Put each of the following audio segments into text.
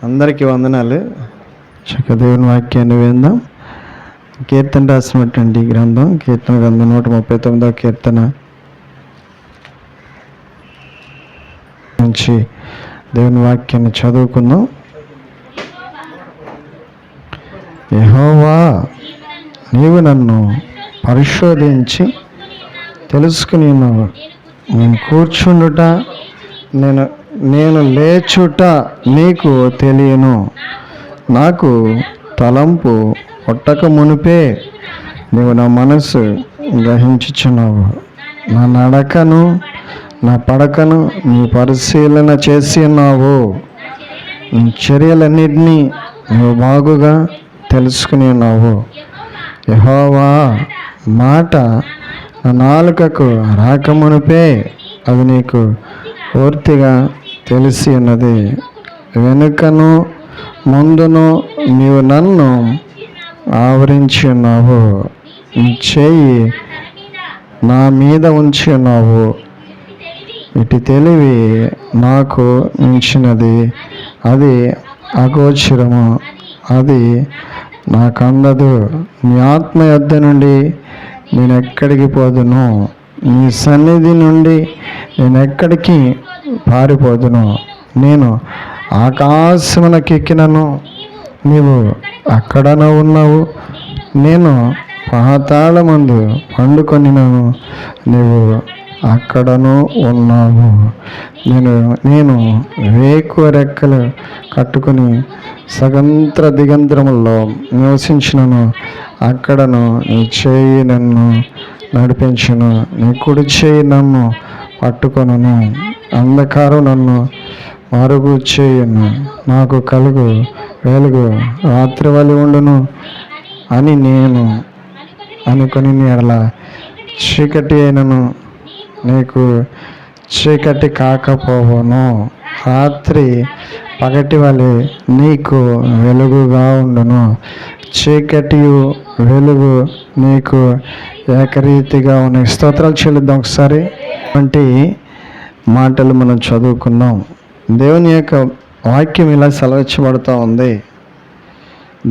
అందరికీ వందనాలు. దేవుని వాక్యాన్ని విందాం. కీర్తన రాసినటువంటి గ్రంథం, కీర్తన గ్రంథం 139వ కీర్తన నుంచి దేవుని వాక్యాన్ని చదువుకుందాం. యెహోవా, నీవు నన్ను పరిశోధించి తెలుసుకుని ఉన్నావు. నేను కూర్చుండుట, నేను లేచుట నీకు తెలియను. నాకు తలంపు కొట్టక మునిపే నీవు నా మనసు గ్రహించుచున్నావు. నా నడకను నా పడకను నీ పరిశీలన చేసి ఉన్నావు. నీ చర్యలన్నిటినీ నువ్వు బాగుగా తెలుసుకుని ఉన్నావు. యెహోవా మాట నా నాలుకకు రాకమునిపే అది నీకు పూర్తిగా తెలిసి ఉన్నది. వెనుకను ముందును నీవు నన్ను ఆవరించి ఉన్నావు. నీ చేయి నా మీద ఉంచి ఉన్నావు. ఇటు తెలివి నాకు మించినది, అది అగోచరము, అది నాకు అందదు. నీ ఆత్మ యొద్ద నుండి నేను ఎక్కడికి పోదును? నీ సన్నిధి నుండి నేను ఎక్కడికి పారిపోదును? నేను ఆకాశమునకెక్కినను, నీవు అక్కడనే ఉన్నావు. నేను పాతాళమందు పండుకొనినను, నీవు అక్కడను ఉన్నావు. నేను వేకువ రెక్కలు కట్టుకుని సగంత్ర దిగంతరముల్లో నివసించినను, అక్కడను నీ చేయి నన్ను నడిపించును. నీ కుడి చేయి నన్ను పట్టుకొనును. అంధకారం నన్ను మరుగు చేయును. నాకు కలుగు వెలుగు రాత్రి వలె ఉండును అని నేను అనుకుని ఎడల చీకటి అయినను నీకు చీకటి కాకపోవును. రాత్రి పగటి వలె నీకు వెలుగుగా ఉండును. చీకటియు వెలుగు నీకు ఏకరీతిగా ఉన్నాయి. స్తోత్రాలు చెల్లిద్దాం. ఒకసారి వంటి మాటలు మనం చదువుకుందాం. దేవుని యొక్క వాక్యం ఇలా సెలవిచ్చబడుతూ ఉంది.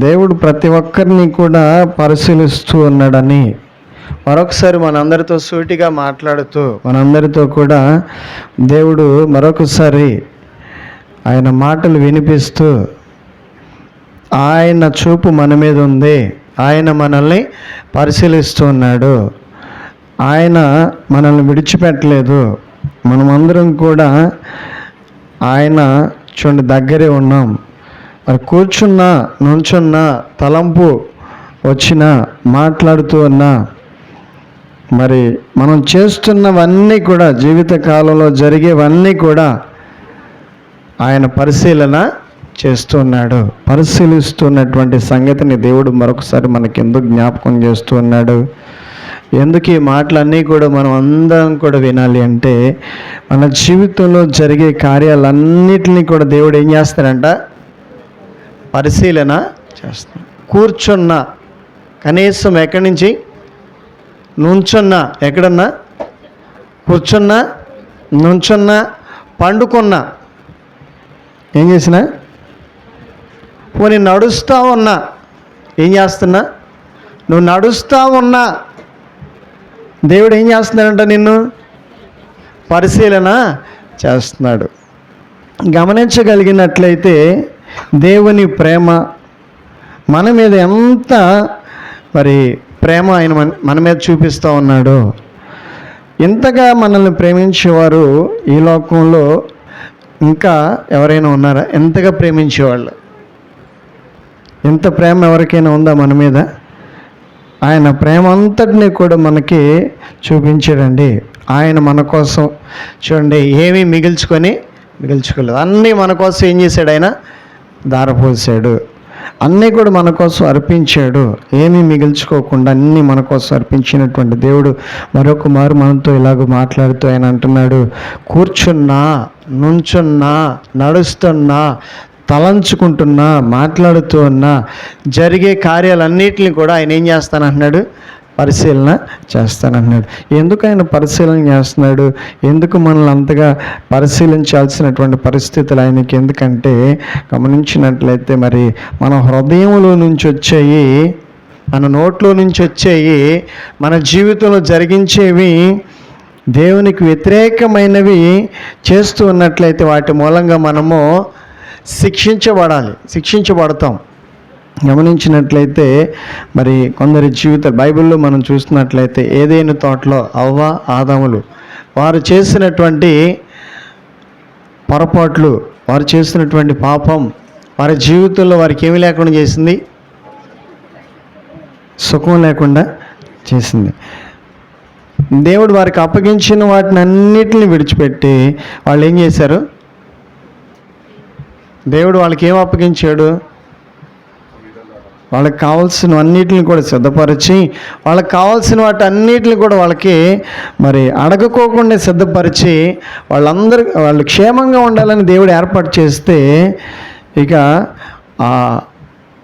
దేవుడు ప్రతి ఒక్కరిని కూడా పరిశీలిస్తూ ఉన్నాడని మరొకసారి మనందరితో సూటిగా మాట్లాడుతూ, మనందరితో కూడా దేవుడు మరొకసారి ఆయన మాటలు వినిపిస్తూ, ఆయన చూపు మన మీద ఉంది. ఆయన మనల్ని పరిశీలిస్తూ ఉన్నాడు. ఆయన మనల్ని విడిచిపెట్టలేదు. మనమందరం కూడా ఆయన చూడండి దగ్గరే ఉన్నాం. మరి కూర్చున్నా, నుంచున్నా, తలంపు వచ్చినా, మాట్లాడుతూ ఉన్నా, మరి మనం చేస్తున్నవన్నీ కూడా, జీవిత కాలంలో జరిగేవన్నీ కూడా ఆయన పరిశీలన చేస్తున్నాడు. పరిశీలిస్తున్నటువంటి సంగతిని దేవుడు మరొకసారి మనకెందుకు జ్ఞాపకం చేస్తూ ఉన్నాడు? ఎందుకు ఈ మాటలన్నీ కూడా మనం అందరం కూడా వినాలి అంటే, మన జీవితంలో జరిగే కార్యాలన్నిటినీ కూడా దేవుడు ఏం చేస్తాడంట? పరిశీలన చేస్తాడు. కూర్చున్నా, కనీసం ఎక్కడి నుంచి, నుంచున్నా, ఎక్కడన్నా, కూర్చున్నా, నుంచున్నా, పండుకున్నా, ఏం చేసినా, పోనీ నడుస్తూ ఉన్నా, ఏం చేస్తున్నా, నువ్వు నడుస్తూ ఉన్నా దేవుడు ఏం చేస్తున్నాడంట? నిన్ను పరిశీలన చేస్తున్నాడు. గమనించగలిగినట్లయితే దేవుని ప్రేమ మన మీద ఎంత మరి ప్రేమ ఆయన మన మీద చూపిస్తూ ఉన్నాడు. ఇంతగా మనల్ని ప్రేమించేవారు ఈ లోకంలో ఇంకా ఎవరైనా ఉన్నారా? ఎంతగా ప్రేమించేవాళ్ళు? ఎంత ప్రేమ ఎవరికైనా ఉందా మన మీద? ఆయన ప్రేమ అంతటినీ కూడా మనకి చూపించాడండి. ఆయన మన కోసం చూడండి ఏమీ మిగిల్చుకోలేదు. అన్నీ మన కోసం ఏం చేశాడు? ఆయన ధారపోసాడు. అన్నీ కూడా మన కోసం అర్పించాడు. ఏమీ మిగిల్చుకోకుండా అన్నీ మన కోసం అర్పించినటువంటి దేవుడు మరొక మారు మనతో ఇలాగ మాట్లాడుతూ ఆయన అంటున్నాడు, కూర్చున్నా, నుంచున్నా, నడుస్తున్నా, తలంచుకుంటున్నా, మాట్లాడుతూ ఉన్నా, జరిగే కార్యాలన్నిటిని కూడా ఆయన ఏం చేస్తానంటున్నాడు? పరిశీలన చేస్తానన్నాడు. ఎందుకు ఆయన పరిశీలన చేస్తున్నాడు? ఎందుకు మనల్ని అంతగా పరిశీలించాల్సినటువంటి పరిస్థితులు ఆయనకి ఎందుకంటే, గమనించినట్లయితే మరి మన హృదయంలో నుంచి వచ్చేవి, మన నోట్లో నుంచి వచ్చేవి, మన జీవితంలో జరిగించేవి దేవునికి వ్యతిరేకమైనవి చేస్తూ ఉన్నట్లయితే వాటి మూలంగా మనము శిక్షించబడతాం. గమనించినట్లయితే మరి కొందరి జీవితాలు బైబిల్లో మనం చూస్తున్నట్లయితే ఏదైనా తోటలో అవ్వ ఆదాములు వారు చేసినటువంటి పొరపాట్లు, వారు చేసినటువంటి పాపం వారి జీవితంలో వారికి ఏమీ లేకుండా చేసింది, సుఖం లేకుండా చేసింది. దేవుడు వారికి అప్పగించిన వాటిని అన్నిటిని విడిచిపెట్టి వాళ్ళు ఏం చేశారు? దేవుడు వాళ్ళకి ఏం అప్పగించాడు? వాళ్ళకి కావాల్సిన అన్నిటిని కూడా సిద్ధపరిచి, వాళ్ళకి కావాల్సిన వాటి అన్నిటిని కూడా వాళ్ళకి మరి అడగకోకుండా సిద్ధపరిచి వాళ్ళు క్షేమంగా ఉండాలని దేవుడు ఏర్పాటు చేస్తే, ఇక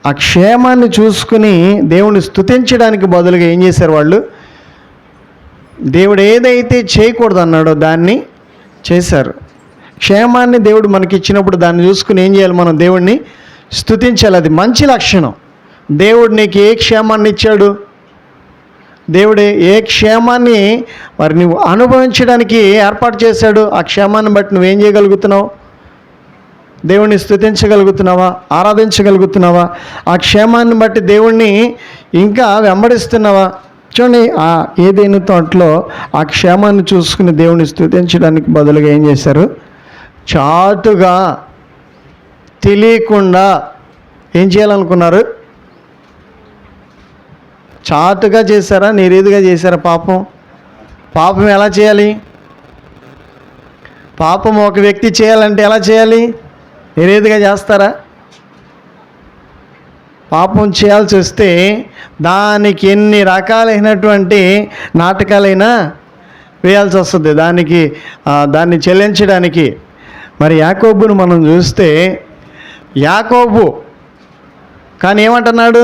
ఆ క్షేమాన్ని చూసుకుని దేవుణ్ణి స్తుతించడానికి బదులుగా ఏం చేశారు వాళ్ళు? దేవుడు ఏదైతే చేయకూడదు అన్నాడో దాన్ని చేశారు. క్షేమాన్ని దేవుడు మనకి ఇచ్చినప్పుడు దాన్ని చూసుకుని ఏం చేయాలి? మనం దేవుడిని స్తుతించాలి. అది మంచి లక్షణం. దేవుడు నీకు ఏ క్షేమాన్ని ఇచ్చాడు? దేవుడు ఏ క్షేమాన్ని మరి నువ్వు అనుభవించడానికి ఏర్పాటు చేశాడు? ఆ క్షేమాన్ని బట్టి నువ్వేం చేయగలుగుతున్నావు? దేవుణ్ణి స్తుతించగలుగుతున్నావా? ఆరాధించగలుగుతున్నావా? ఆ క్షేమాన్ని బట్టి దేవుణ్ణి ఇంకా వెంబడిస్తున్నావా? చూడండి, ఆ ఏదైనా తోటలో ఆ క్షేమాన్ని చూసుకుని దేవుణ్ణి స్తుతించడానికి బదులుగా ఏం చేశారు? చాటుగా తెలియకుండా ఏం చేయాలనుకున్నారు? చాటుగా చేశారా, నిరీదిగా చేశారా? పాపం ఎలా చేయాలి? పాపం ఒక వ్యక్తి చేయాలంటే ఎలా చేయాలి? నిరీదిగా చేస్తారా? పాపం చేయాల్సి వస్తే దానికి ఎన్ని రకాలైనటువంటి నాటకాలైనా వేయాల్సి వస్తుంది దాన్ని చెల్లించడానికి. మరి యాకోబును మనం చూస్తే, యాకోబు కానీ ఏమంటున్నాడు?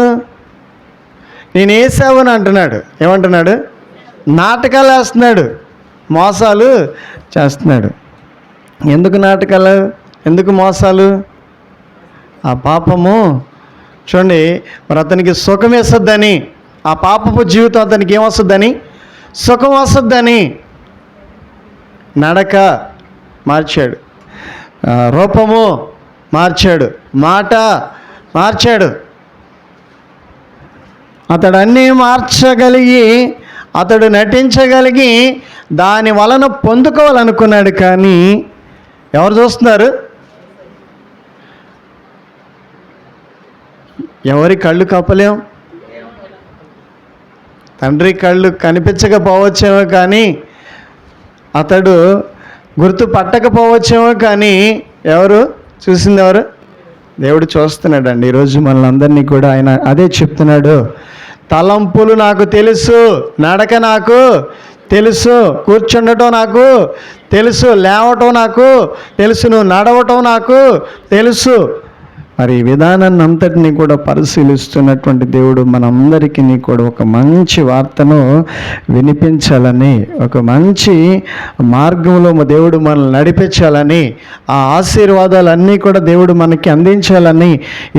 నేను ఏసావుని అంటున్నాడు. ఏమంటున్నాడు? నాటకాలు వేస్తున్నాడు, మోసాలు చేస్తున్నాడు. ఎందుకు నాటకాలు? ఎందుకు మోసాలు? ఆ పాపము చూడండి, మరి అతనికి సుఖం వేస్తుందని, ఆ పాపపు జీవితం అతనికి ఏమొస్తుందని? సుఖం వస్తుందని నడక మార్చాడు, రూపము మార్చాడు, మాట మార్చాడు. అతడు అన్నీ మార్చగలిగి, అతడు నటించగలిగి దాని వలన పొందుకోవాలనుకున్నాడు. కానీ ఎవరు చూస్తున్నారు? ఎవరి కళ్ళు కప్పలేం. తండ్రి కళ్ళు కనిపించకపోవచ్చేమో కానీ, అతడు గుర్తుపట్టకపోవచ్చేమో కానీ, ఎవరు చూసింది? ఎవరు? దేవుడు చూస్తున్నాడండి. ఈరోజు మనల్ని అందరినీ కూడా ఆయన అదే చెప్తున్నాడు. తలంపులు నాకు తెలుసు, నడక నాకు తెలుసు, కూర్చుండటం నాకు తెలుసు, లేవటం నాకు తెలుసు, నువ్వు నడవటం నాకు తెలుసు. మరి ఈ విధానాన్ని అంతటినీ కూడా పరిశీలిస్తున్నటువంటి దేవుడు మనందరికీ కూడా ఒక మంచి వార్తను వినిపించాలని, ఒక మంచి మార్గంలో దేవుడు మనల్ని నడిపించాలని, ఆ ఆశీర్వాదాలన్నీ కూడా దేవుడు మనకి అందించాలని,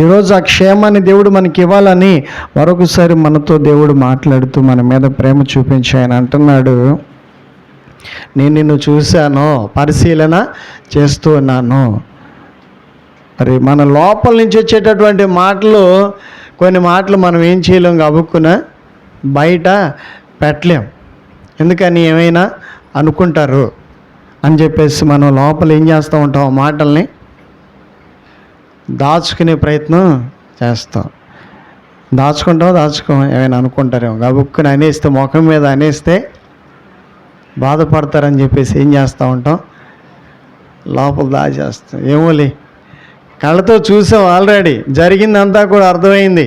ఈరోజు ఆ క్షేమాన్ని దేవుడు మనకి ఇవ్వాలని మరొకసారి మనతో దేవుడు మాట్లాడుతూ మన మీద ప్రేమ చూపించి ఆయన అంటున్నాడు, నేను నిన్ను చూశాను, పరిశీలన చేస్తూ ఉన్నాను. మరి మన లోపల నుంచి వచ్చేటటువంటి మాటలు, కొన్ని మాటలు మనం ఏం చేయలేం, గబుక్కున బయట పెట్టలేం. ఎందుకని? ఏమైనా అనుకుంటారు అని చెప్పేసి మనం లోపల ఏం చేస్తూ ఉంటాం? మాటల్ని దాచుకునే ప్రయత్నం చేస్తాం. దాచుకోం, ఏమైనా అనుకుంటారేమో, గబుక్కుని అనేస్తే, ముఖం మీద అనేస్తే బాధపడతారని చెప్పేసి ఏం చేస్తూ ఉంటాం? లోపల దాచేస్తాం. ఏమోలే, కళ్ళతో చూసాం, ఆల్రెడీ జరిగిందంతా కూడా అర్థమైంది.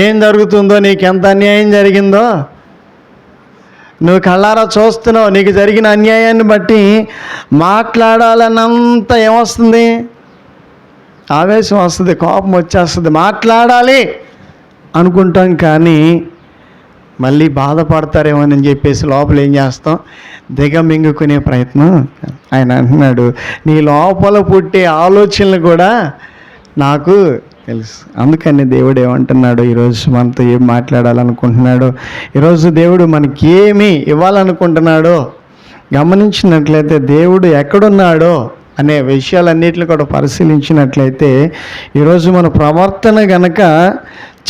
ఏం జరుగుతుందో, నీకు ఎంత అన్యాయం జరిగిందో నువ్వు కళ్ళారా చూస్తున్నావు. నీకు జరిగిన అన్యాయాన్ని బట్టి మాట్లాడాలన్నంత ఏమొస్తుంది? ఆవేశం వస్తుంది, కోపం వచ్చేస్తుంది, మాట్లాడాలి అనుకుంటాం. కానీ మళ్ళీ బాధపడతారేమోనని చెప్పేసి లోపల ఏం చేస్తాం, దిగమింగుకునే ప్రయత్నం. ఆయన అంటున్నాడు, నీ లోపల పుట్టే ఆలోచనలు కూడా నాకు తెలుసు. అందుకని దేవుడు ఏమంటున్నాడు, ఈరోజు మనతో ఏం మాట్లాడాలనుకుంటున్నాడో, ఈరోజు దేవుడు మనకి ఏమి ఇవ్వాలనుకుంటున్నాడో గమనించినట్లయితే, దేవుడు ఎక్కడున్నాడో అనే విషయాలన్నిటిని కూడా పరిశీలించినట్లయితే, ఈరోజు మన ప్రవర్తన గనక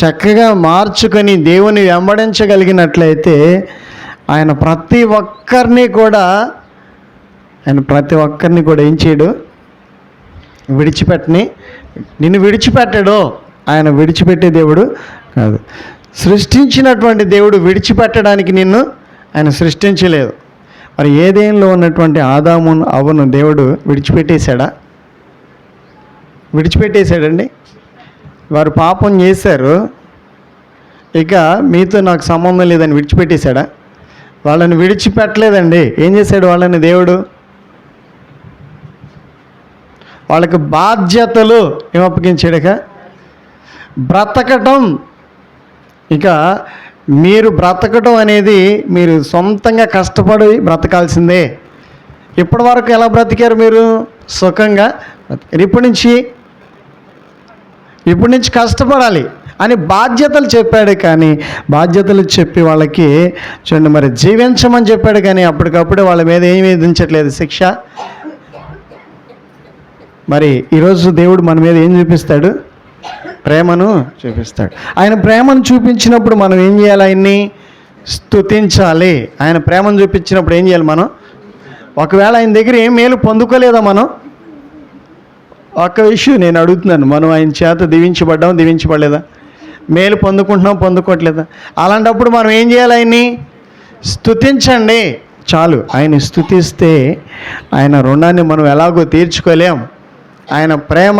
చక్కగా మార్చుకొని దేవుని వెంబడించగలిగినట్లయితే, ఆయన ప్రతి ఒక్కరిని కూడా ఏం చేయడు, నిన్ను విడిచిపెట్టడు. ఆయన విడిచిపెట్టే దేవుడు కాదు. సృష్టించినటువంటి దేవుడు విడిచిపెట్టడానికి నిన్ను ఆయన సృష్టించలేదు. మరి ఏదేంలో ఉన్నటువంటి ఆదాము అవ్వను దేవుడు విడిచిపెట్టేశాడండి. వారు పాపం చేశారు, ఇక మీతో నాకు సంబంధం లేదని విడిచిపెట్టేశాడా? వాళ్ళని విడిచిపెట్టలేదండి. ఏం చేశాడు వాళ్ళని దేవుడు? వాళ్ళకి బాధ్యతలు ఏం అప్పగించాడుక? బ్రతకటం. ఇక మీరు బ్రతకటం అనేది మీరు సొంతంగా కష్టపడి బ్రతకాల్సిందే. ఇప్పటి వరకు ఎలా బ్రతికారు మీరు? సుఖంగా బ్రతికారు. ఇప్పటి నుంచి కష్టపడాలి అని బాధ్యతలు చెప్పాడు. కానీ బాధ్యతలు చెప్పి వాళ్ళకి చూడండి మరి జీవించమని చెప్పాడు, కానీ అప్పటికప్పుడే వాళ్ళ మీద ఏమి విధించట్లేదు శిక్ష. మరి ఈరోజు దేవుడు మన మీద ఏం చూపిస్తాడు? ప్రేమను చూపిస్తాడు. ఆయన ప్రేమను చూపించినప్పుడు మనం ఏం చేయాలి? ఆయన్ని స్తుతించాలి. ఆయన ప్రేమను చూపించినప్పుడు ఏం చేయాలి మనం? ఒకవేళ ఆయన దగ్గర ఏం మేలు పొందుకోలేదా మనం? ఒక్క విషయం నేను అడుగుతున్నాను, మనం ఆయన చేత దీవించబడలేదా? మేలు పొందుకోవట్లేదా? అలాంటప్పుడు మనం ఏం చేయాలి? ఆయన్ని స్తుతించండి చాలు. ఆయన్ని స్తుతిస్తే ఆయన రుణాన్ని మనం ఎలాగో తీర్చుకోలేం. ఆయన ప్రేమ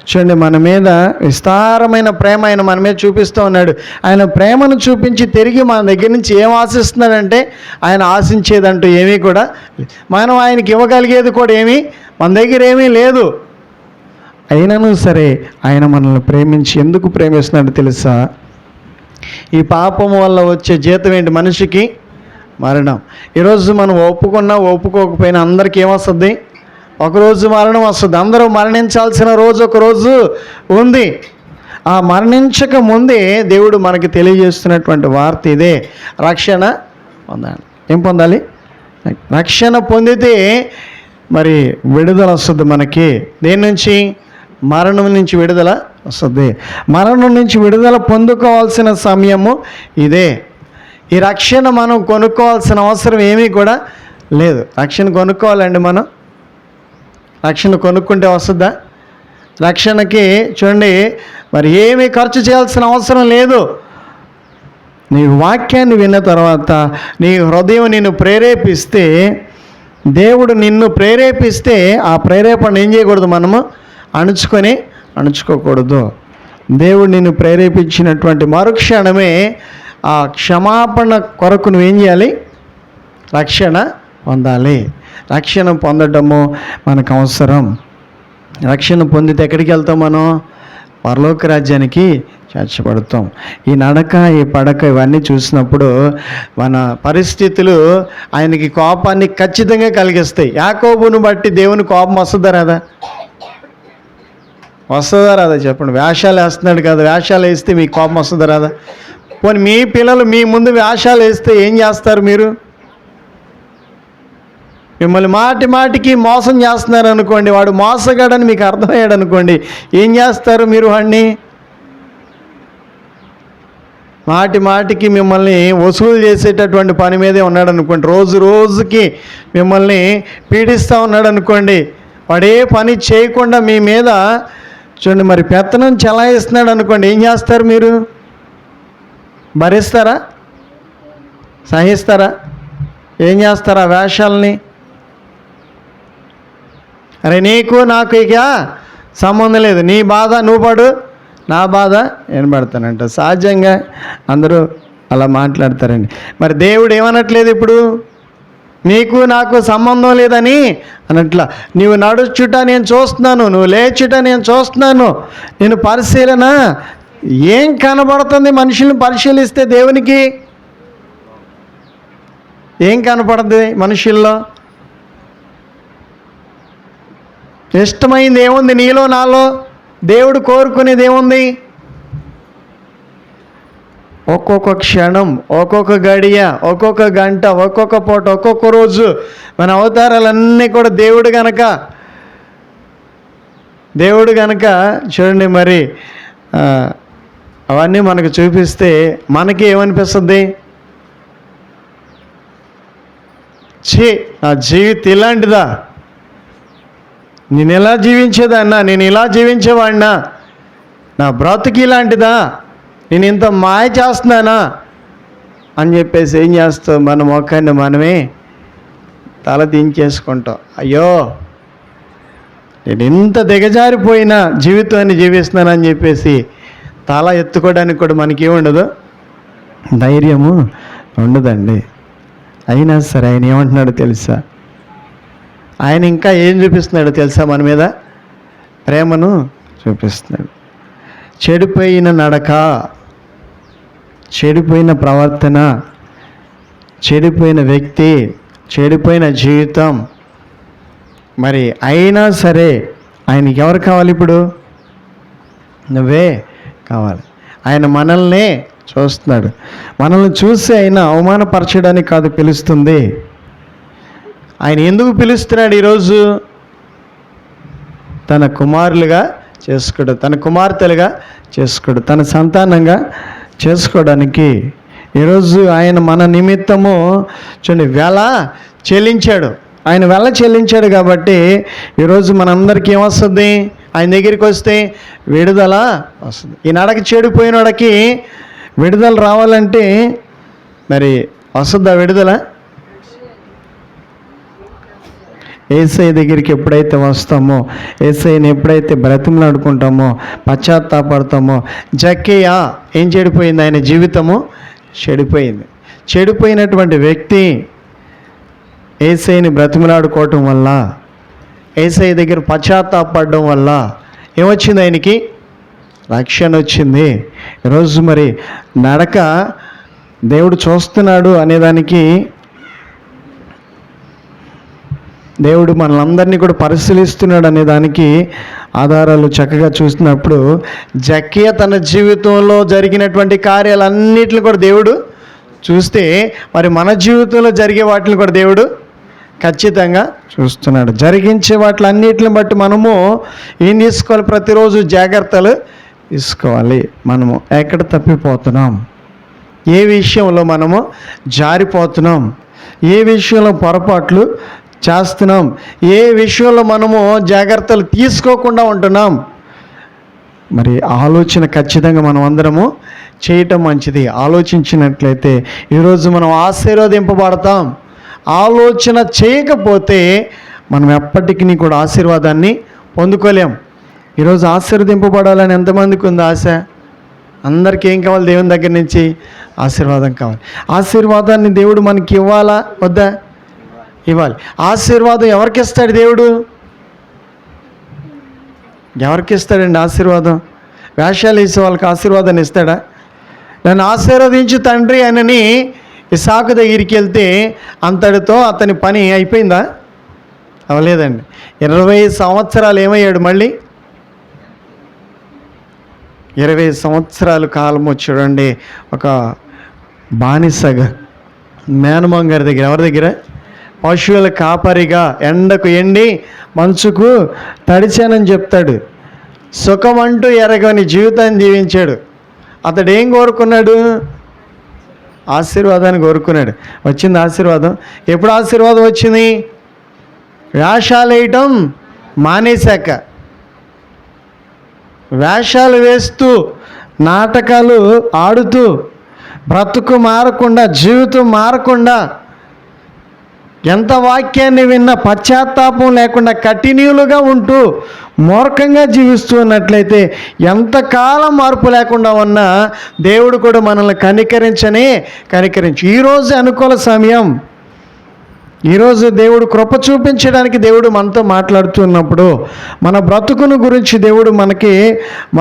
చూడండి, మన మీద విస్తారమైన ప్రేమ ఆయన మన మీద చూపిస్తూ ఉన్నాడు. ఆయన ప్రేమను చూపించి తిరిగి మన దగ్గర నుంచి ఏం ఆశిస్తున్నాడంటే, ఆయన ఆశించేదంటూ ఏమీ కూడా, మనం ఆయనకి ఇవ్వగలిగేది కూడా ఏమీ మన దగ్గర ఏమీ లేదు. అయినను సరే ఆయన మనల్ని ప్రేమించి ఎందుకు ప్రేమిస్తున్నాడు తెలుసా? ఈ పాపం వల్ల వచ్చే జీతం ఏంటి? మనిషికి మరణం. ఈరోజు మనం ఒప్పుకోకపోయినా అందరికీ ఏమొస్తుంది? ఒకరోజు మరణం వస్తుంది. అందరూ మరణించాల్సిన రోజు ఒక రోజు ఉంది. ఆ మరణించక ముందే దేవుడు మనకి తెలియజేస్తున్నటువంటి వార్త ఇదే, రక్షణ పొందాలి. ఏం పొందాలి? రక్షణ పొందితే మరి విడుదల వస్తుంది మనకి. దేని నుంచి? మరణం నుంచి విడుదల వస్తుంది. మరణం నుంచి విడుదల పొందుకోవాల్సిన సమయము ఇదే. ఈ రక్షణ మనం కొనుక్కోవాల్సిన అవసరం ఏమీ కూడా లేదు. రక్షణ కొనుక్కోవాలండి మనం? రక్షణ కొనుక్కుంటే వస్తుందా? రక్షణకి చూడండి మరి ఏమీ ఖర్చు చేయాల్సిన అవసరం లేదు. నీ వాక్యాన్ని విన్న తర్వాత నీ హృదయం నిన్ను ప్రేరేపిస్తే, దేవుడు నిన్ను ప్రేరేపిస్తే ఆ ప్రేరేపణ ఏం చేయకూడదు? మనము అణుచుకోకూడదు. దేవుడు నిన్ను ప్రేరేపించినటువంటి మరుక్షణమే ఆ క్షమాపణ కొరకు నువ్వేం చేయాలి? రక్షణ పొందాలి. రక్షణ పొందడము మనకు అవసరం. రక్షణ పొందితే ఎక్కడికి వెళ్తాం మనం? పరలోక రాజ్యానికి చేర్చబడతాం. ఈ నడక, ఈ పడక ఇవన్నీ చూసినప్పుడు మన పరిస్థితులు ఆయనకి కోపాన్ని ఖచ్చితంగా కలిగిస్తాయి. యాకోబును బట్టి దేవుని కోపం వస్తుందా రాదా? చెప్పండి. వేషాలు వేస్తున్నాడు కదా, వేషాలు వేస్తే మీకు కోపం వస్తుందా రాదా? పోనీ మీ పిల్లలు మీ ముందు వేషాలు వేస్తే ఏం చేస్తారు మీరు? మిమ్మల్ని మాటికి మోసం చేస్తున్నారు అనుకోండి, వాడు మోసగాడని మీకు అర్థమయ్యాడు అనుకోండి, ఏం చేస్తారు మీరు? వాడిని మాటికి మిమ్మల్ని వసూలు చేసేటటువంటి పని మీదే ఉన్నాడు అనుకోండి, రోజుకి మిమ్మల్ని పీడిస్తూ ఉన్నాడు అనుకోండి, వాడే పని చేయకుండా మీ మీద చూడండి మరి పెత్తనం చెలాయిస్తున్నాడు అనుకోండి, ఏం చేస్తారు మీరు? భరిస్తారా? సహిస్తారా? ఏం చేస్తారా వేషాలని? అరే నీకు నాకు ఇక సంబంధం లేదు, నీ బాధ నువ్వు పడు, నా బాధ నేను పడతానంట. సహజంగా అందరూ అలా మాట్లాడతారండి. మరి దేవుడు ఏమనట్లేదు ఇప్పుడు? నీకు నాకు సంబంధం లేదని అనట్లా. నీవు నడుచుట నేను చూస్తున్నాను, నువ్వు లేచుట నేను చూస్తున్నాను. నేను పరిశీలన ఏం కనబడుతుంది? మనుషుల్ని పరిశీలిస్తే దేవునికి ఏం కనపడద్ది మనుషుల్లో? ఇష్టమైంది ఏముంది నీలో నాలో? దేవుడు కోరుకునేది ఏముంది? ఒక్కొక్క క్షణం, ఒక్కొక్క గడియ, ఒక్కొక్క గంట, ఒక్కొక్క పూట, ఒక్కొక్క రోజు మన అవతారాలన్నీ కూడా దేవుడు గనక చూడండి. మరి అవన్నీ మనకు చూపిస్తే మనకి ఏమనిపిస్తుంది? నా జీవితం ఇలాంటిదా? నేను ఎలా జీవించేదాన్నా? నేను ఇలా జీవించేవాడినా? నా బ్రతుకు ఇలాంటిదా? నేను ఇంత మాయ చేస్తున్నానా అని చెప్పేసి ఏం చేస్తాం? మన మొక్కాన్ని మనమే తల దించేసుకుంటాం. అయ్యో, నేను ఇంత దిగజారిపోయిన జీవితాన్ని జీవిస్తున్నానని చెప్పేసి తల ఎత్తుకోవడానికి కూడా మనకి ఉండదు, ధైర్యము ఉండదండి. అయినా సరే ఆయన ఏమంటున్నాడో తెలుసా? ఆయన ఇంకా ఏం చూపిస్తున్నాడో తెలుసా? మన మీద ప్రేమను చూపిస్తున్నాడు. చెడిపోయిన నడక, చెడిపోయిన ప్రవర్తన, చెడిపోయిన వ్యక్తి, చెడిపోయిన జీవితం, మరి అయినా సరే ఆయనకి ఎవరు కావాలి? ఇప్పుడు నువ్వే కావాలి. ఆయన మనల్ని చూస్తున్నాడు. మనల్ని చూసి ఆయన అవమానపరచడానికి కాదు పిలుస్తుంది. ఆయన ఎందుకు పిలుస్తున్నాడు ఈరోజు? తన కుమారులుగా చేసుకోడు, తన కుమార్తెలుగా చేసుకోడు, తన సంతానంగా చేసుకోవడానికి ఈరోజు ఆయన మన నిమిత్తము చూడండి వెల చెల్లించాడు. ఆయన వెల చెల్లించాడు కాబట్టి ఈరోజు మనందరికీ ఏమొస్తుంది? ఆయన దగ్గరికి వస్తే విడుదల వస్తుంది. ఈ నడక చెడిపోయినోడకి విడుదల రావాలంటే మరి వస్తుందా విడుదల? యేసయ్య దగ్గరికి ఎప్పుడైతే వస్తామో, యేసయ్యని ఎప్పుడైతే బ్రతిమలాడుకుంటామో, పశ్చాత్తాపడతామో. జక్కయ్య ఏం చెడిపోయింది? ఆయన జీవితము చెడిపోయింది. చెడిపోయినటువంటి వ్యక్తి యేసయ్యని బ్రతిమలాడుకోవటం వల్ల, యేసయ్య దగ్గర పశ్చాత్తాపడడం వల్ల ఏమొచ్చింది? ఆయనకి రక్షణ వచ్చింది. ఈరోజు మరి నడక దేవుడు చూస్తున్నాడు అనేదానికి, దేవుడు మనలందరినీ కూడా పరిశీలిస్తున్నాడు అనేదానికి ఆధారాలు చక్కగా చూసినప్పుడు, జక్కయ్య తన జీవితంలో జరిగినటువంటి కార్యాలన్నిటిని కూడా దేవుడు చూస్తే, మరి మన జీవితంలో జరిగే వాటిని కూడా దేవుడు ఖచ్చితంగా చూస్తున్నాడు. జరిగించే వాటిలన్నిటిని బట్టి మనము ఏం తీసుకోవాలి? ప్రతిరోజు జాగ్రత్తలు తీసుకోవాలి. మనము ఎక్కడ తప్పిపోతున్నాం, ఏ విషయంలో మనము జారిపోతున్నాం, ఏ విషయంలో పొరపాట్లు చేస్తున్నాం, ఏ విషయంలో మనము జాగ్రత్తలు తీసుకోకుండా ఉంటున్నాం. మరి ఆలోచన ఖచ్చితంగా మనం అందరము చేయటం మంచిది. ఆలోచించినట్లయితే ఈరోజు మనం ఆశీర్వదింపబడతాం. ఆలోచన చేయకపోతే మనం ఎప్పటికీ కూడా ఆశీర్వాదాన్ని పొందుకోలేం. ఈరోజు ఆశీర్వదింపబడాలని ఎంతమందికి ఉంది ఆశ? అందరికీ ఏం కావాలి? దేవుని దగ్గర నుంచి ఆశీర్వాదం కావాలి. ఆశీర్వాదాన్ని దేవుడు మనకి ఇవ్వాలా వద్దా? ఇవ్వాలి. ఆశీర్వాదం ఎవరికి ఇస్తాడు దేవుడు? ఎవరికి ఇస్తాడండి ఆశీర్వాదం? వేషాలు వేసే వాళ్ళకి ఆశీర్వాదాన్ని ఇస్తాడా? నన్ను ఆశీర్వదించు తండ్రి అని ఇసాకు దగ్గరికి వెళ్తే అంతటితో అతని పని అయిపోయిందా? అవలేదండి. 20 సంవత్సరాలు ఏమయ్యాడు? మళ్ళీ 20 సంవత్సరాల కాలము చూడండి, ఒక బానిసగా మేనమామ గారి దగ్గర, ఎవరి దగ్గర? పశువుల కాపరిగా ఎండకు ఎండి మంచుకు తడిచానని చెప్తాడు. సుఖం అంటూ ఎరగని జీవితాన్ని జీవించాడు. అతడు ఏం కోరుకున్నాడు? ఆశీర్వాదాన్ని కోరుకున్నాడు. వచ్చింది ఆశీర్వాదం. ఎప్పుడు ఆశీర్వాదం వచ్చింది? వేషాలు వేయటం మానేశాక. వేషాలు వేస్తూ, నాటకాలు ఆడుతూ, బ్రతుకు మారకుండా, జీవితం మారకుండా, ఎంత వాక్యాన్ని విన్నా పశ్చాత్తాపం లేకుండా కఠినీయులుగా ఉంటూ మూర్ఖంగా జీవిస్తూ ఉన్నట్లయితే ఎంతకాలం మార్పు లేకుండా ఉన్నా దేవుడు కూడా మనల్ని కనికరించు. ఈరోజు అనుకూల సమయం. ఈరోజు దేవుడు కృప చూపించడానికి దేవుడు మనతో మాట్లాడుతున్నప్పుడు, మన బ్రతుకును గురించి దేవుడు మనకి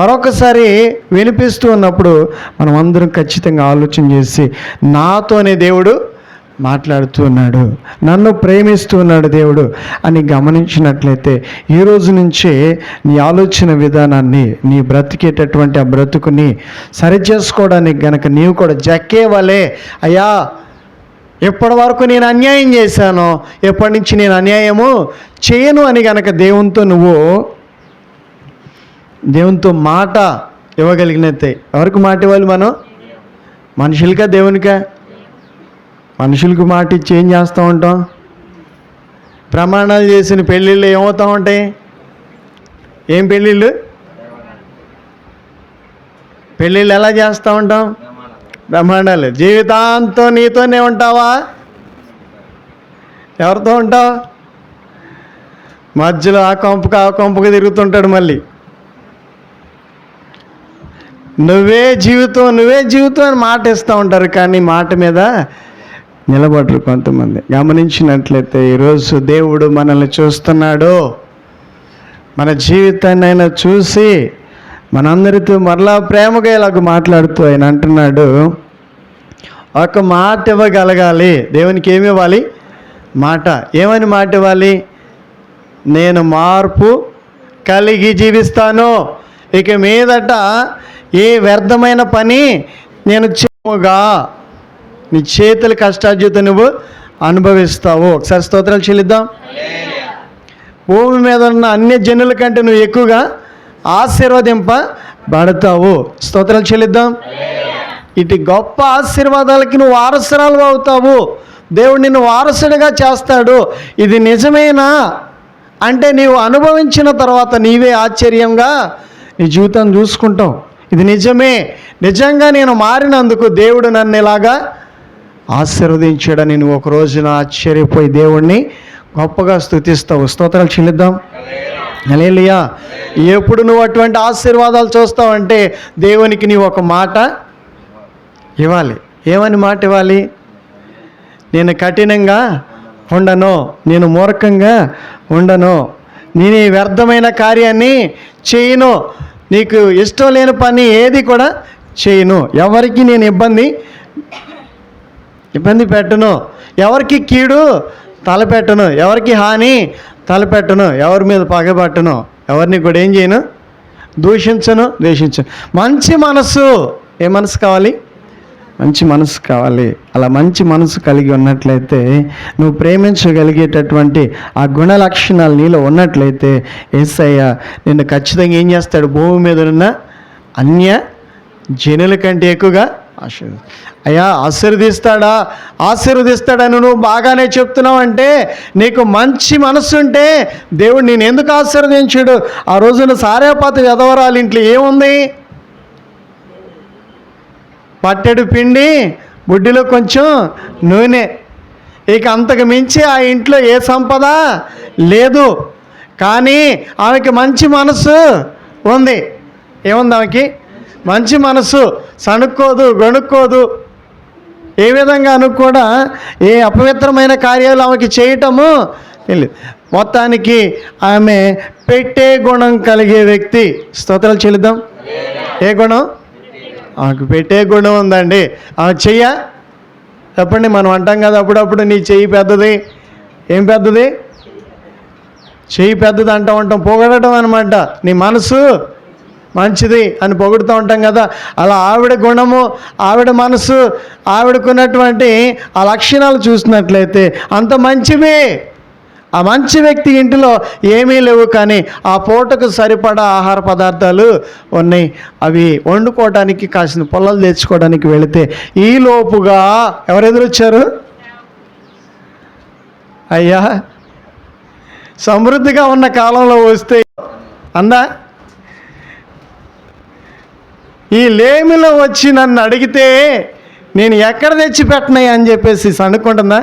మరొకసారి వినిపిస్తూ ఉన్నప్పుడు మనం అందరం ఖచ్చితంగా ఆలోచన చేసి, నాతోనే దేవుడు మాట్లాడుతూ ఉన్నాడు, నన్ను ప్రేమిస్తూ ఉన్నాడు దేవుడు అని గమనించినట్లయితే ఈ రోజు నుంచే నీ ఆలోచన విధానాన్ని, నీ బ్రతికేటటువంటి ఆ బ్రతుకుని సరిచేసుకోవడానికి గనక నీవు కూడా జక్కేవలే, అయ్యా ఎప్పటి వరకు నేను అన్యాయం చేశానో ఎప్పటి నుంచి నేను అన్యాయము చేయను అని గనక దేవునితో మాట ఇవ్వగలిగినట్టే. ఎవరికి మాట ఇవ్వాలి మనం? మనుషులకా దేవునికా? మనుషులకు మాట ఇచ్చి ఏం చేస్తూ ఉంటాం? ప్రమాణాలు చేసిన పెళ్ళిళ్ళు ఏమవుతూ ఉంటాయి? ఏం పెళ్ళిళ్ళు ఎలా చేస్తూ ఉంటాం? ప్రమాణాలు. జీవితాంతం నీతోనే ఉంటావా? ఎవరితో ఉంటావు? మధ్యలో ఆ కొంపకు తిరుగుతుంటాడు. మళ్ళీ నువ్వే జీవితం అని మాట ఇస్తూ ఉంటారు, కానీ మాట మీద నిలబడరు కొంతమంది. గమనించినట్లయితే ఈరోజు దేవుడు మనల్ని చూస్తున్నాడు. మన జీవితాన్ని ఆయన చూసి మనందరితో మరలా ప్రేమగా ఇలాగ మాట్లాడుతూ ఆయన అంటున్నాడు, ఒక మాట ఇవ్వగలగాలి. దేవునికి ఏమి ఇవ్వాలి? మాట. ఏమని మాట ఇవ్వాలి? నేను మార్పు కలిగి జీవిస్తాను, ఇక మీదట ఏ వ్యర్థమైన పని నేను చెయ్యముగా, నీ చేతుల కష్టార్జితం నువ్వు అనుభవిస్తావు. ఒకసారి స్తోత్రాలు చెల్లిద్దాం. భూమి మీద ఉన్న అన్ని జనుల కంటే నువ్వు ఎక్కువగా ఆశీర్వదింపబడతావు. స్తోత్రాలు చెల్లిద్దాం. ఇటు గొప్ప ఆశీర్వాదాలకి నువ్వు వారసురాలు అవుతావు. దేవుడు నిన్ను వారసుడిగా చేస్తాడు. ఇది నిజమేనా అంటే నీవు అనుభవించిన తర్వాత నీవే ఆశ్చర్యంగా నీ జీవితాన్ని చూసుకుంటావు. ఇది నిజమే, నిజంగా నేను మారినందుకు దేవుడు నన్ను ఇలాగా ఆశీర్వదించాడని నువ్వు ఒక రోజున ఆశ్చర్యపోయి దేవుణ్ణి గొప్పగా స్తుతిస్తావు. స్తోత్రాలు చెల్లిద్దాం. హల్లెలూయా. ఎప్పుడు నువ్వు అటువంటి ఆశీర్వాదాలు చూస్తావంటే దేవునికి నీవు ఒక మాట ఇవ్వాలి. ఏమని మాట ఇవ్వాలి? నేను కఠినంగా ఉండను, నేను మూర్ఖంగా ఉండను, నేను ఈ వ్యర్థమైన కార్యాన్ని చేయను, నీకు ఇష్టం లేని పని ఏది కూడా చేయను, ఎవరికి నేను ఇబ్బంది పెట్టను, ఎవరికి కీడు తలపెట్టను, ఎవరికి హాని తలపెట్టను, ఎవరి మీద పగబట్టను, ఎవరిని కూడా ఏం చేయను, ద్వేషించను. మంచి మనసు. ఏ మనసు కావాలి? మంచి మనసు కావాలి. అలా మంచి మనసు కలిగి ఉన్నట్లయితే, నువ్వు ప్రేమించగలిగేటటువంటి ఆ గుణ లక్షణాలు నీలో ఉన్నట్లయితే యేసయ్య నిన్ను ఖచ్చితంగా ఏం చేస్తాడు? భూమి మీద ఉన్న అన్య జనుల కంటే ఎక్కువగా ఆశీర్వదిస్తాడని నువ్వు బాగానే చెప్తున్నావు అంటే, నీకు మంచి మనసు ఉంటే దేవుడు నేను ఎందుకు ఆశీర్వదించాడు? ఆ రోజున సారేపాత వెధవరాలు ఇంట్లో ఏముంది? పట్టెడు పిండి, బుడ్డిలో కొంచెం నూనె, ఇక అంతకు మించి ఆ ఇంట్లో ఏ సంపద లేదు. కానీ ఆమెకి మంచి మనసు ఉంది. ఏముంది ఆమెకి? మంచి మనసు. సణుక్కోదు, గొణుక్కోదు. ఏ విధంగానూ కూడా ఏ అపవిత్రమైన కార్యాలు ఆమెకి చేయటము తెలియదు. మొత్తానికి ఆమె పెట్టే గుణం కలిగే వ్యక్తి. స్తోత్రాలు చెల్లిద్దాం. ఏ గుణం? ఆమెకు పెట్టే గుణం ఉందండి. ఆమె చెయ్య చెప్పండి. మనం అంటాం కదా అప్పుడప్పుడు, నీ చెయ్యి పెద్దది. ఏం పెద్దది? చెయ్యి పెద్దది అంటూ ఉంటాం, పొగడటం అనమాట. నీ మనసు మంచిది అని పొగుడుతూ ఉంటాం కదా. అలా ఆవిడ గుణము, ఆవిడ మనసు, ఆవిడకున్నటువంటి ఆ లక్షణాలు చూసినట్లయితే అంత మంచివే. ఆ మంచి వ్యక్తి ఇంటిలో ఏమీ లేవు, కానీ ఆ పూటకు సరిపడా ఆహార పదార్థాలు ఉన్నాయి. అవి వండుకోవడానికి కాసిన పొలాలు తెచ్చుకోవడానికి వెళితే ఈ లోపుగా ఎవరు ఎదురొచ్చారు? అయ్యా, సమృద్ధిగా ఉన్న కాలంలో వస్తే అందా, ఈ లేమిలో వచ్చి నన్ను అడిగితే నేను ఎక్కడ తెచ్చి పెట్టినాయి అని చెప్పేసి సణుక్కుంటుందా?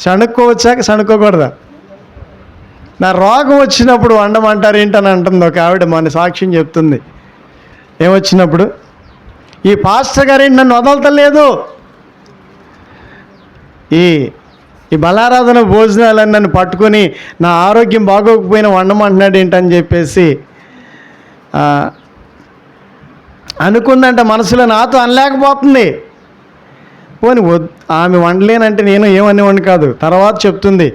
సణుక్కోవచ్చాక సణుక్కోకూడదా? నా రోగం వచ్చినప్పుడు వండమంటారు ఏంటని అంటుంది ఒక ఆవిడ. మన సాక్ష్యం చెప్తుంది. ఏమొచ్చినప్పుడు, ఈ పాస్టర్ గారేంటి నన్ను వదలతలేదు, ఈ బలారాధన భోజనాలని నన్ను పట్టుకొని నా ఆరోగ్యం బాగోకపోయినా వండమంటున్నాడు ఏంటని చెప్పేసి అనుకుందంట మనసులో. నాతో అనలేకపోతుంది. పోనీ ఆమె వండలేనంటే నేను ఏమనేవాడిని కాదు. తర్వాత చెప్తుంది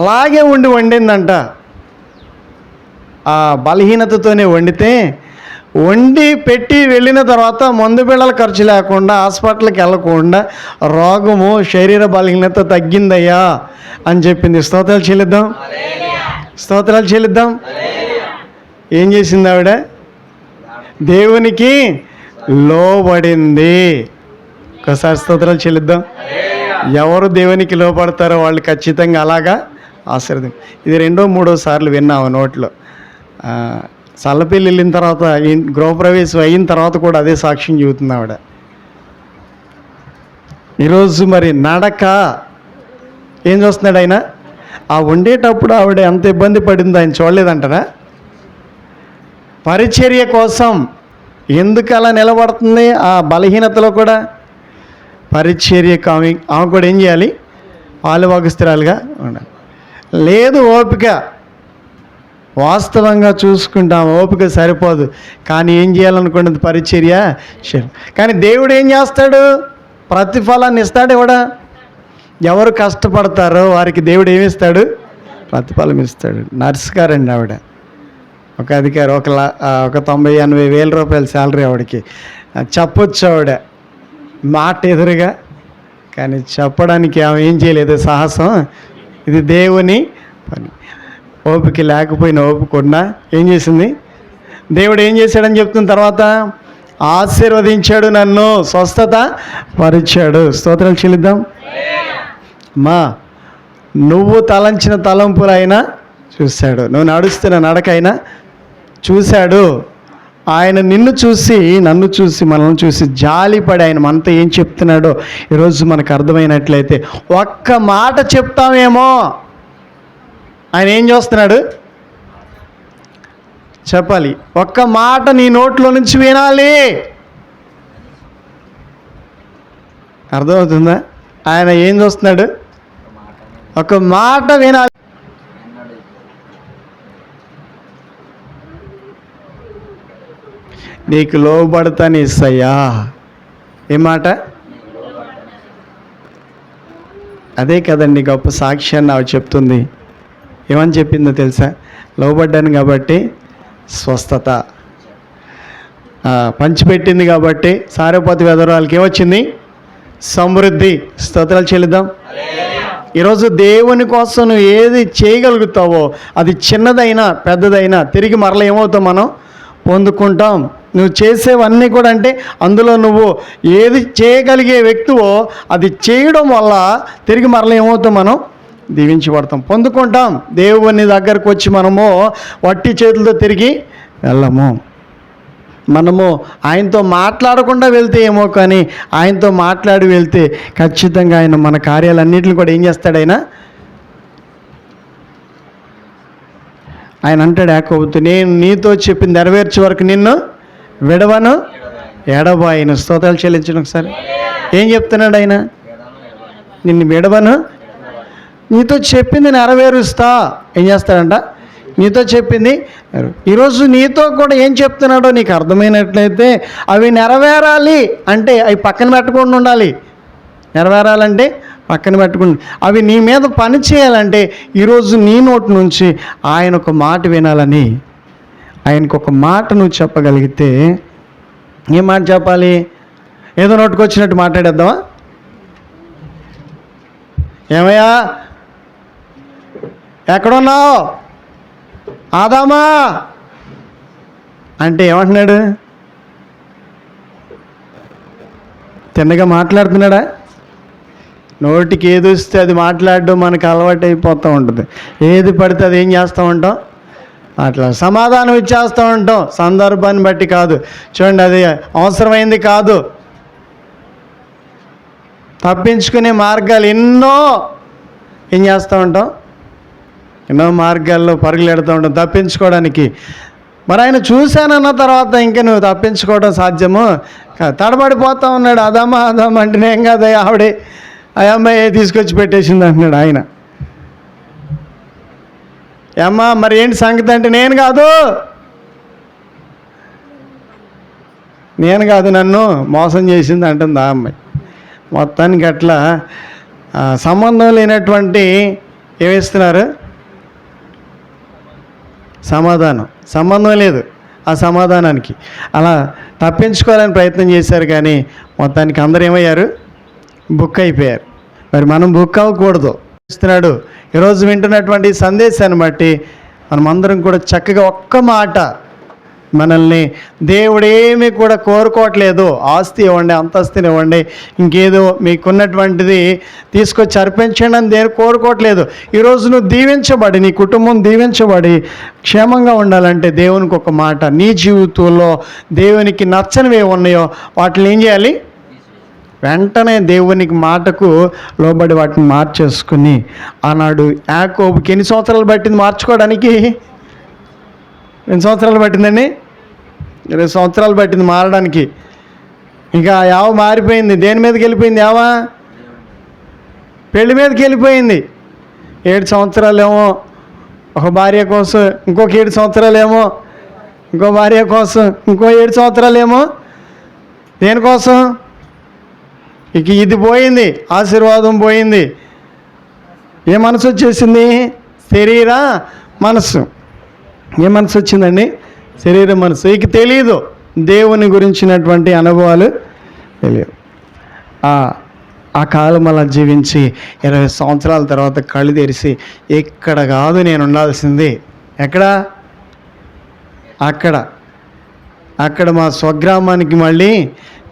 అలాగే వండిందంట. ఆ బలహీనతతోనే వండి పెట్టి వెళ్ళిన తర్వాత మందు బిళ్ళల ఖర్చు లేకుండా హాస్పిటల్కి వెళ్ళకుండా రోగము శరీర బలహీనత తగ్గిందయ్యా అని చెప్పింది. స్తోత్రాలు చెల్లిద్దాం. ఏం చేసింది ఆవిడ? దేవునికి లోబడింది. ఒకసారి స్తోత్రాలు చెల్లిద్దాం. ఎవరు దేవునికి లోపడతారో వాళ్ళు ఖచ్చితంగా అలాగా ఆశీర్వదం. ఇది 2, 3 సార్లు విన్నాము నోట్లో. చల్లపిల్లి వెళ్ళిన తర్వాత, గృహప్రవేశం అయిన తర్వాత కూడా అదే సాక్ష్యం చెబుతుంది ఆవిడ. ఈరోజు మరి నడక ఏం చూస్తున్నాడు ఆయన? ఆ వండేటప్పుడు ఆవిడ ఎంత ఇబ్బంది పడిందో ఆయన చూడలేదంటారా? పరిచర్య కోసం ఎందుకు అలా నిలబడుతుంది? ఆ బలహీనతలో కూడా పరిచర్యకు ఆమె కూడా ఏం చేయాలి? పాలుభాగస్తురాలుగా ఉండాలి. లేదు ఓపిక, వాస్తవంగా చూసుకుంటాం ఓపిక సరిపోదు. కానీ ఏం చేయాలనుకున్నది పరిచర్య. కానీ దేవుడు ఏం చేస్తాడు? ప్రతిఫలాన్ని ఇస్తాడు. ఎవరు కష్టపడతారో వారికి దేవుడు ఏమిస్తాడు? ప్రతిఫలం ఇస్తాడు. నర్స్ గారండి ఆవిడ, ఒక అధికారి, ఒక 90-80 వేల రూపాయల శాలరీ ఆవిడకి. చెప్పొచ్చు ఆవిడ మాట ఎదురుగా, కానీ చెప్పడానికి ఆమె ఏం చేయలేదు సాహసం. ఇది దేవుని పని. ఓపిక లేకపోయినా ఓపికన్నా ఏం చేసింది? దేవుడు ఏం చేశాడని చెప్తున్న తర్వాత ఆశీర్వదించాడు, నన్ను స్వస్థత పరిచాడు. స్తోత్రాలు చెల్లిద్దాం. మా నువ్వు తలంచిన తలంపులైనా చూశాడు, నువ్వు నడుస్తున్న నడకైనా చూశాడు. ఆయన నిన్ను చూసి, నన్ను చూసి, మనల్ని చూసి జాలిపడి ఆయన మనతో ఏం చెప్తున్నాడో ఈరోజు మనకు అర్థమైనట్లయితే ఒక్క మాట చెప్తామేమో. ఆయన ఏం చేస్తున్నాడు చెప్పాలి. ఒక్క మాట నీ నోట్లో నుంచి వినాలి. అర్థమవుతుందా? ఆయన ఏం చూస్తున్నాడు? ఒక మాట వినాలి. నీకు లోబడతాను యేసయ్యా. ఏ మాట? అదే కదండి గొప్ప సాక్ష్యాన్ని ఆవిడ చెప్తుంది. ఏమని చెప్పిందో తెలుసా? లోబడ్డాను కాబట్టి స్వస్థత, పంచిపెట్టింది కాబట్టి సారేపతి వెదరాలకి ఏమొచ్చింది? సమృద్ధి. స్తోత్రాలు చెల్లిద్దాం. ఈరోజు దేవుని కోసం నువ్వు ఏది చేయగలుగుతావో అది చిన్నదైనా పెద్దదైనా తిరిగి మరలా ఏమవుతాం? మనం పొందుకుంటాం. నువ్వు చేసేవన్నీ కూడా, అంటే అందులో నువ్వు ఏది చేయగలిగే వ్యక్తివో అది చేయడం వల్ల తిరిగి మరలా ఏమవుతాం? మనం దీవించబడతాం, పొందుకుంటాం. దేవుని దగ్గరకు వచ్చి మనము వట్టి చేతులతో తిరిగి వెళ్ళము. మనము ఆయనతో మాట్లాడకుండా వెళ్తే ఏమో, కానీ ఆయనతో మాట్లాడి వెళ్తే ఖచ్చితంగా ఆయన మన కార్యాలన్నింటిని కూడా ఏం చేస్తాడు? ఆయన అంటాడు యాకోబుతో, నేను నీతో చెప్పింది నెరవేర్చే వరకు నిన్ను విడవను ఎడబాయను. స్తోత్రాలు చెల్లించను. ఒకసారి ఏం చెప్తున్నాడు ఆయన? నిన్ను విడవను, నీతో చెప్పింది నెరవేరుస్తా. ఏం చేస్తాడంట? నీతో చెప్పింది. ఈరోజు నీతో కూడా ఏం చెప్తున్నాడో నీకు అర్థమైనట్లయితే అవి నెరవేరాలి అంటే అవి పక్కన పెట్టకుండా ఉండాలి. నెరవేరాలంటే పక్కన పెట్టుకుని అవి నీ మీద పని చేయాలంటే ఈరోజు నీ నోటి నుంచి ఆయన ఒక మాట వినాలని, ఆయనకు ఒక మాట నువ్వు చెప్పగలిగితే, ఏం మాట చెప్పాలి? ఏదో నోటుకొచ్చినట్టు మాట్లాడేద్దామా? ఏమయ్యా ఎక్కడున్నావు ఆదామా అంటే ఏమంటున్నాడు? తిన్నగా మాట్లాడుతున్నాడా? నోటికి ఏది వస్తే అది మాట్లాడడం మనకు అలవాటు అయిపోతూ ఉంటుంది. ఏది పడితే అది ఏం చేస్తూ ఉంటాం? సమాధానం ఇచ్చేస్తూ ఉంటాం, సందర్భాన్ని బట్టి కాదు. చూడండి, అది అవసరమైంది కాదు. తప్పించుకునే మార్గాలు ఎన్నో ఏం చేస్తూ ఉంటాం? ఎన్నో మార్గాల్లో పరుగులు పెడుతూ ఉంటాం తప్పించుకోవడానికి. మరి ఆయన చూశానన్న తర్వాత ఇంకా నువ్వు తప్పించుకోవడం సాధ్యము? తడబడిపోతూ ఉన్నాడు. అదమ్మా అంటే నేను కాదు, ఆవిడే ఆ అమ్మాయి తీసుకొచ్చి పెట్టేసింది అంటున్నాడు ఆయన. అమ్మా మరి ఏంటి సంగతి అంటే, నేను కాదు నన్ను మోసం చేసింది అంటుంది ఆ అమ్మాయి. మొత్తానికి అట్లా సంబంధం లేనటువంటి ఏమిస్తున్నారు? సంబంధం లేదు ఆ సమాధానానికి. అలా తప్పించుకోవాలని ప్రయత్నం చేశారు, కానీ మొత్తానికి అందరూ ఏమయ్యారు? బుక్ అయిపోయారు. మరి మనం బుక్ అవ్వకూడదు. ఇస్తున్నాడు ఈరోజు వింటున్నటువంటి సందేశాన్ని బట్టి మనమందరం కూడా చక్కగా ఒక్క మాట, మనల్ని దేవుడేమీ కూడా కోరుకోవట్లేదు. ఆస్తి ఇవ్వండి, అంతస్తుని ఇవ్వండి, ఇంకేదో మీకున్నటువంటిది తీసుకొచ్చి అర్పించండి అని దేని కోరుకోవట్లేదు. ఈరోజు నువ్వు దీవించబడి, నీ కుటుంబం దీవించబడి క్షేమంగా ఉండాలంటే దేవునికి ఒక మాట, నీ జీవితంలో దేవునికి నచ్చనివి ఉన్నాయో వాటిని ఏం చేయాలి? వెంటనే దేవునికి మాటకు లోబడి వాటిని మార్చేసుకుని, ఆనాడు యాకోబుకి ఎన్ని సంవత్సరాలు పట్టింది మార్చుకోవడానికి? ఎన్ని సంవత్సరాలు పట్టిందండి? 20 సంవత్సరాలు పట్టింది మారడానికి. ఇంకా యావ మారిపోయింది. దేని మీదకి వెళ్ళిపోయింది? యావా పెళ్లి మీదకి వెళ్ళిపోయింది. 7 సంవత్సరాలేమో ఒక భార్య కోసం, ఇంకొక 7 సంవత్సరాలేమో ఇంకో భార్య కోసం, ఇంకో 7 సంవత్సరాలేమో దేనికోసం? ఇక ఇది పోయింది, ఆశీర్వాదం పోయింది. ఏ మనసు వచ్చేసింది? శరీర మనసు. ఏ మనసు వచ్చిందండి? శరీర మనసు. ఇక తెలియదు, దేవుని గురించినటువంటి అనుభవాలు తెలియదు. ఆ కాలం అలా జీవించి 20 సంవత్సరాల తర్వాత కళ్ళు తెరిచి, ఎక్కడ కాదు నేను ఉండాల్సింది, ఎక్కడ? అక్కడ మా స్వగ్రామానికి మళ్ళీ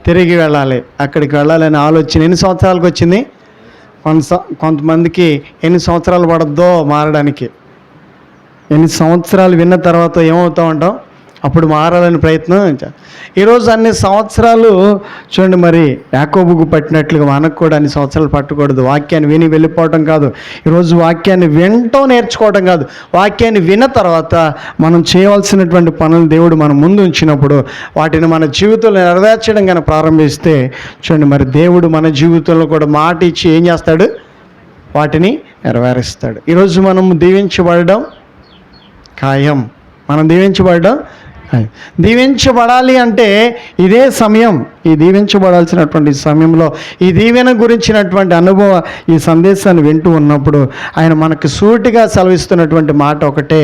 తిరిగి వెళ్ళాలి, అక్కడికి వెళ్ళాలని ఆలోచన ఎన్ని సంవత్సరాలకు వచ్చింది? కొంతమందికి ఎన్ని సంవత్సరాలు పడద్దో మారడానికి. ఎన్ని సంవత్సరాలు విన్న తర్వాత ఏమవుతూ ఉంటాం? అప్పుడు మారాలని ప్రయత్నం. ఈరోజు అన్ని సంవత్సరాలు చూడండి, మరి యాకోబుకు పట్టినట్లుగా మనకు కూడా అన్ని సంవత్సరాలు పట్టకూడదు. వాక్యాన్ని విని వెళ్ళిపోవటం కాదు, ఈరోజు వాక్యాన్ని వినటం నేర్చుకోవటం కాదు, వాక్యాన్ని విన్న తర్వాత మనం చేయవలసినటువంటి పనులు దేవుడు మన ముందు ఉంచినప్పుడు వాటిని మన జీవితంలో నెరవేర్చడం కనుక ప్రారంభిస్తే చూడండి, మరి దేవుడు మన జీవితంలో కూడా మాట ఇచ్చి ఏం చేస్తాడు? వాటిని నెరవేరుస్తాడు. ఈరోజు మనం దీవించబడడం ఖాయం. మనం దీవించబడాలి అంటే ఇదే సమయం. ఈ దీవించబడాల్సినటువంటి సమయంలో ఈ దీవెన గురించినటువంటి అనుభవం, ఈ సందేశాన్ని వింటూ ఉన్నప్పుడు ఆయన మనకు సూటిగా సెలవిస్తున్నటువంటి మాట ఒకటే,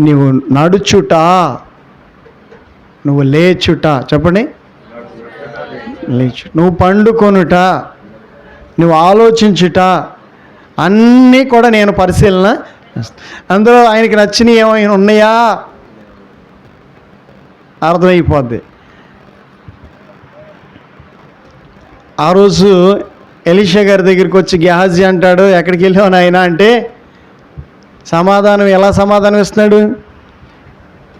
నువ్వు నడుచుట, నువ్వు లేచుట. చెప్పండి, నువ్వు పండుకొనుట, నువ్వు ఆలోచించుట, అన్నీ కూడా నేను పరిశీలన. అందులో ఆయనకి నచ్చినవి ఏమైనా ఉన్నాయా అర్థమైపోద్ది. ఆ రోజు ఎలీషా గారి దగ్గరికి వచ్చి గెహాజీ అంటాడు, ఎక్కడికి వెళ్ళావు నాయనా అంటే ఎలా సమాధానం ఇస్తున్నాడు?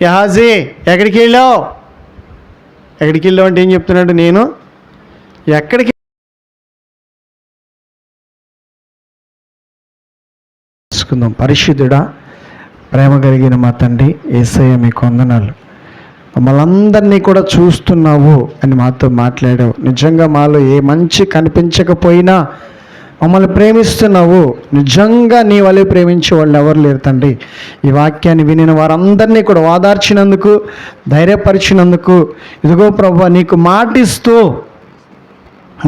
గెహాజీ ఎక్కడికి వెళ్ళావు అంటే ఏం చెప్తున్నాడు? నేను ఎక్కడికి తీసుకుందాం. పరిశుద్ధుడా, ప్రేమ కలిగిన మా తండ్రి యేసయ్య, మీకు వందనాలు. మమ్మల్ని అందరినీ కూడా చూస్తున్నావు అని మాతో మాట్లాడావు. నిజంగా మాలో ఏ మంచి కనిపించకపోయినా మమ్మల్ని ప్రేమిస్తున్నావు. నిజంగా నీ వలె ప్రేమించే వాళ్ళు ఎవరు లేరు తండ్రి. ఈ వాక్యాన్ని వినిన వారందరినీ కూడా ఓదార్చినందుకు, ధైర్యపరిచినందుకు, ఇదిగో ప్రభువా నీకు మాటిస్తూ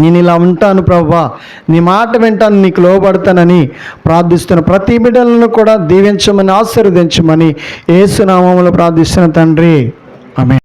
నేను ఇలా ఉంటాను ప్రభువా, నీ మాట వింటాను, నీకు లోబడతానని ప్రార్థిస్తున్న ప్రతి బిడ్డలను కూడా దీవించమని, ఆశీర్వదించమని యేసు నామములో ప్రార్థిస్తున్న తండ్రి, ఆమేన్.